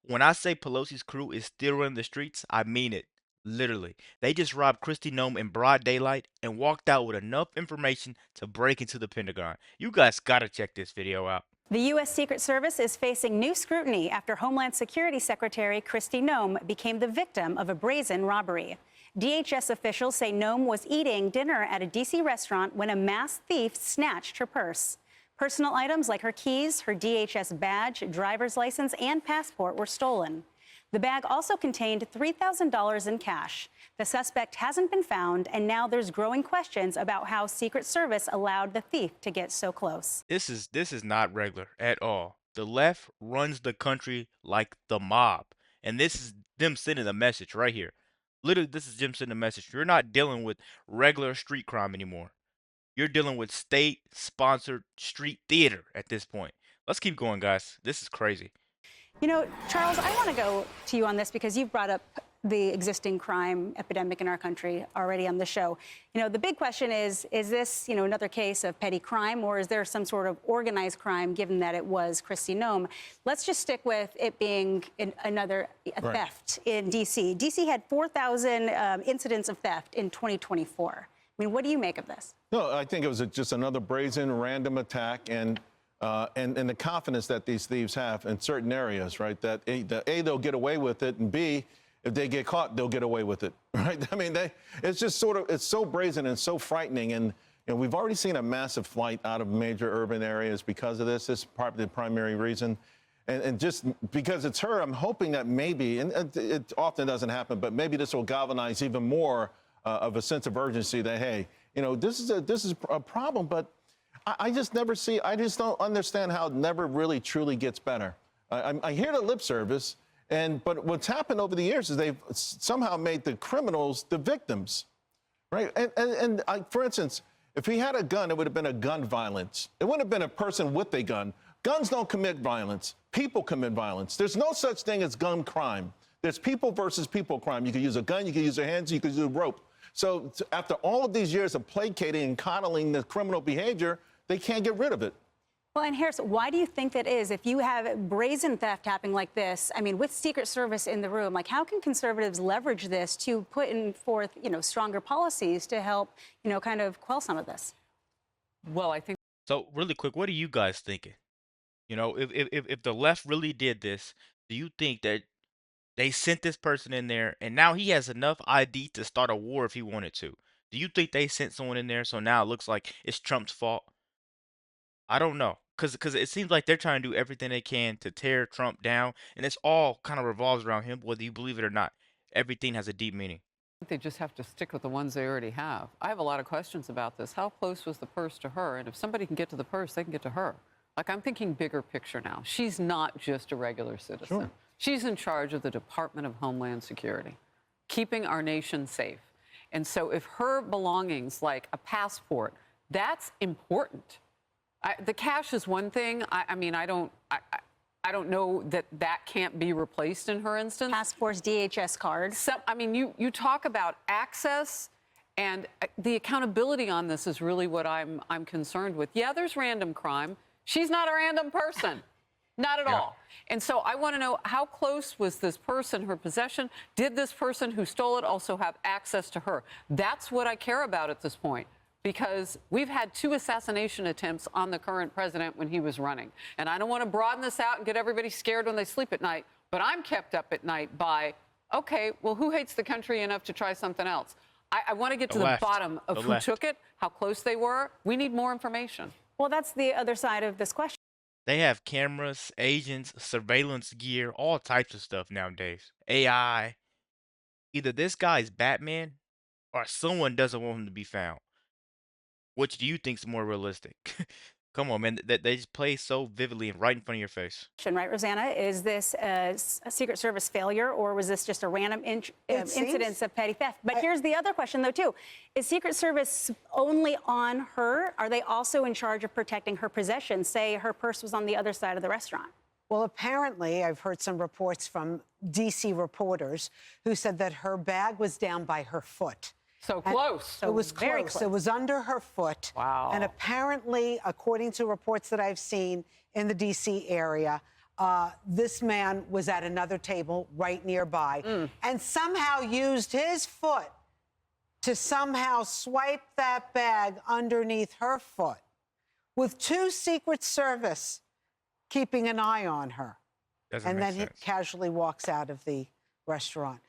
When I say Pelosi's crew is still running the streets, I mean it. Literally. They just robbed Kristi Noem in broad daylight and walked out with enough information to break into the Pentagon. You guys gotta check this video out. The U.S. Secret Service is facing new scrutiny after Homeland Security Secretary Kristi Noem became the victim of a brazen robbery. DHS officials say Noem was eating dinner at a D.C. restaurant when a masked thief snatched her purse. Personal items like her keys, her DHS badge, driver's license, and passport were stolen. The bag also contained $3,000 in cash. The suspect hasn't been found, and now there's growing questions about how Secret Service allowed the thief to get so close. This is not regular at all. The left runs the country like the mob. And this is them sending a message right here. Literally, this is them sending a message. You're not dealing with regular street crime anymore. You're dealing with state-sponsored street theater at this point. Let's keep going, guys. This is crazy. You know, Charles, I want to go to you on this because you've brought up the existing crime epidemic in our country already on the show. You know, the big question is this, another case of petty crime, or is there some sort of organized crime, given that it was Kristi Noem? Let's just stick with it being another theft in D.C. D.C. had 4,000 incidents of theft in 2024. I mean, what do you make of this? No, I think it was just another brazen, random attack, and the confidence that these thieves have in certain areas, right? That A, they'll get away with it, and B, if they get caught, they'll get away with it, right? I mean, it's just it's so brazen and so frightening, and we've already seen a massive flight out of major urban areas because of this. This is probably the primary reason. And just because it's her, I'm hoping that maybe, and it often doesn't happen, but maybe this will galvanize even more of a sense of urgency that, hey, this is a problem, but I just never see, I just don't understand how it never really truly gets better. I hear the lip service, but what's happened over the years is they've somehow made the criminals the victims, right? For instance, if he had a gun, it would have been a gun violence. It wouldn't have been a person with a gun. Guns don't commit violence. People commit violence. There's no such thing as gun crime. There's people versus people crime. You can use a gun, you can use your hands, you can use a rope. So after all of these years of placating and coddling the criminal behavior, they can't get rid of it. Well, and Harris, why do you think that is? If you have brazen theft happening like this, I mean, with Secret Service in the room, like how can conservatives leverage this to put in forth, stronger policies to help, kind of quell some of this? Well, I think. So really quick, what are you guys thinking? If the left really did this, do you think that they sent this person in there and now he has enough ID to start a war if he wanted to? Do you think they sent someone in there so now it looks like it's Trump's fault? I don't know. Because it seems like they're trying to do everything they can to tear Trump down, and it's all kind of revolves around him, whether you believe it or not. Everything has a deep meaning. They just have to stick with the ones they already have. I have a lot of questions about this. How close was the purse to her? And if somebody can get to the purse, they can get to her. Like, I'm thinking bigger picture now. She's not just a regular citizen. Sure. She's in charge of the Department of Homeland Security, keeping our nation safe. And so if her belongings, like a passport, that's important. The cash is one thing. I mean, I don't know that can't be replaced in her instance. Passports, DHS cards. I mean, you talk about access, and the accountability on this is really what I'm concerned with. Yeah, there's random crime. She's not a random person. Not at all. And so I want to know, how close was this person, her possession? Did this person who stole it also have access to her? That's what I care about at this point. Because we've had 2 assassination attempts on the current president when he was running. And I don't want to broaden this out and get everybody scared when they sleep at night, but I'm kept up at night by, okay, well, who hates the country enough to try something else? I want to get to the bottom of who took it, how close they were. We need more information. Well, that's the other side of this question. They have cameras, agents, surveillance gear, all types of stuff nowadays. AI. Either this guy's Batman or someone doesn't want him to be found. Which do you think is more realistic? Come on, man. They just play so vividly and right in front of your face. Right, Rosanna? Is this a Secret Service failure, or was this just a random incidence of petty theft? But here's the other question, though, too. Is Secret Service only on her? Are they also in charge of protecting her possessions? Say her purse was on the other side of the restaurant. Well, apparently, I've heard some reports from D.C. reporters who said that her bag was down by her foot. So close. It was very close. close. It was under her foot. Wow. And apparently, according to reports that I've seen in the D.C. area, this man was at another table right nearby and somehow used his foot to somehow swipe that bag underneath her foot with 2 Secret Service keeping an eye on her. Doesn't And make then he sense. casually walks out of the restaurant.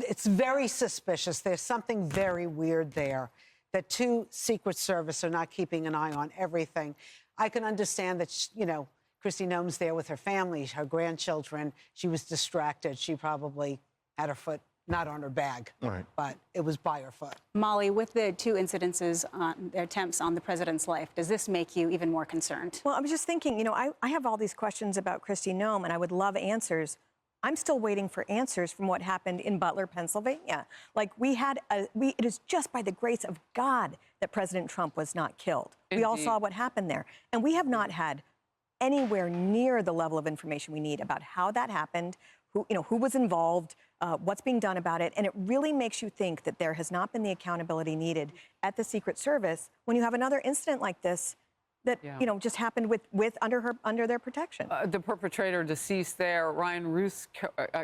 It's very suspicious. There's something very weird there that 2 Secret Service are not keeping an eye on everything. I can understand that, Kristi Noem's there with her family, her grandchildren. She was distracted. She probably had her foot not on her bag, Right. but it was by her foot. Molly, with the 2 incidences on their attempts on the president's life, does this make you even more concerned? Well, I was just thinking, I have all these questions about Kristi Noem, and I would love answers. I'm still waiting for answers from what happened in Butler, Pennsylvania. Like, it is just by the grace of God that President Trump was not killed. We all saw what happened there. And we have not had anywhere near the level of information we need about how that happened, who was involved, what's being done about it. And it really makes you think that there has not been the accountability needed at the Secret Service when you have another incident like this that, just happened under their protection. The perpetrator deceased there, Ryan Ruth's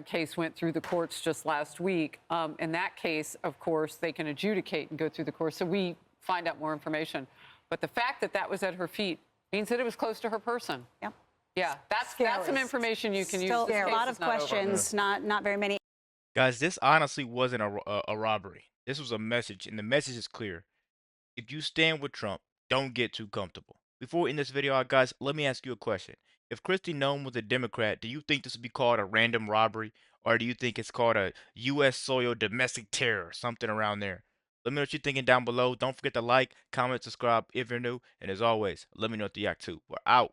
case went through the courts just last week. In that case, of course, they can adjudicate and go through the courts, so we find out more information. But the fact that that was at her feet means that it was close to her person. Yep. Yeah, that's some information you can use. Still This a case lot is of not over. questions, not very many. Guys, this honestly wasn't a robbery. This was a message, and the message is clear. If you stand with Trump, don't get too comfortable. Before we end this video out, guys, let me ask you a question. If Kristi Noem was a Democrat, do you think this would be called a random robbery, or do you think it's called a U.S. soil domestic terror, something around there? Let me know what you're thinking down below. Don't forget to like, comment, subscribe if you're new, and as always, let me know what you act too. We're out.